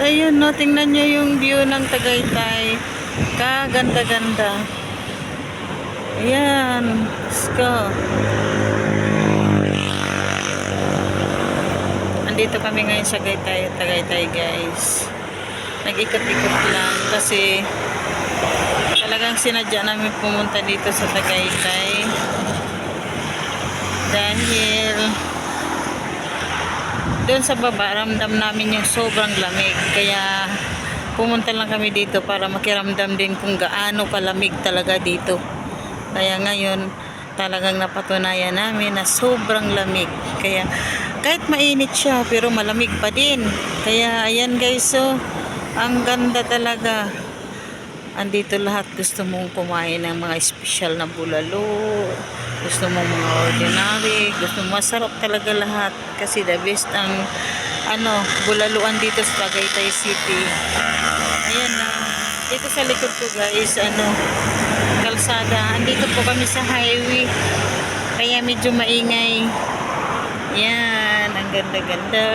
ayun, no, tingnan nyo yung view ng Tagaytay. Kaganda-ganda. Ayan. Let's go. Andito kami ngayon sa Tagaytay, guys. Nag-ikot-ikot lang kasi talagang sinadya namin pumunta dito sa Tagaytay. Dahil doon sa baba, ramdam namin yung sobrang lamig. Kaya pumunta lang kami dito para makiramdam din kung gaano kalamig talaga dito. Kaya ngayon, talagang napatunayan namin na sobrang lamig. Kaya kahit mainit siya, pero malamig pa din. Kaya ayan guys, so ang ganda talaga. Andito lahat, gusto mong kumain ng mga special na bulalo, gusto mong mga ordinary, gusto mong masarap talaga lahat kasi the best ang bulaluan dito sa Tagaytay City. Ayan na, dito sa likod ko guys, kalsada. Andito po kami sa highway, kaya medyo maingay. Yan, ang ganda-ganda.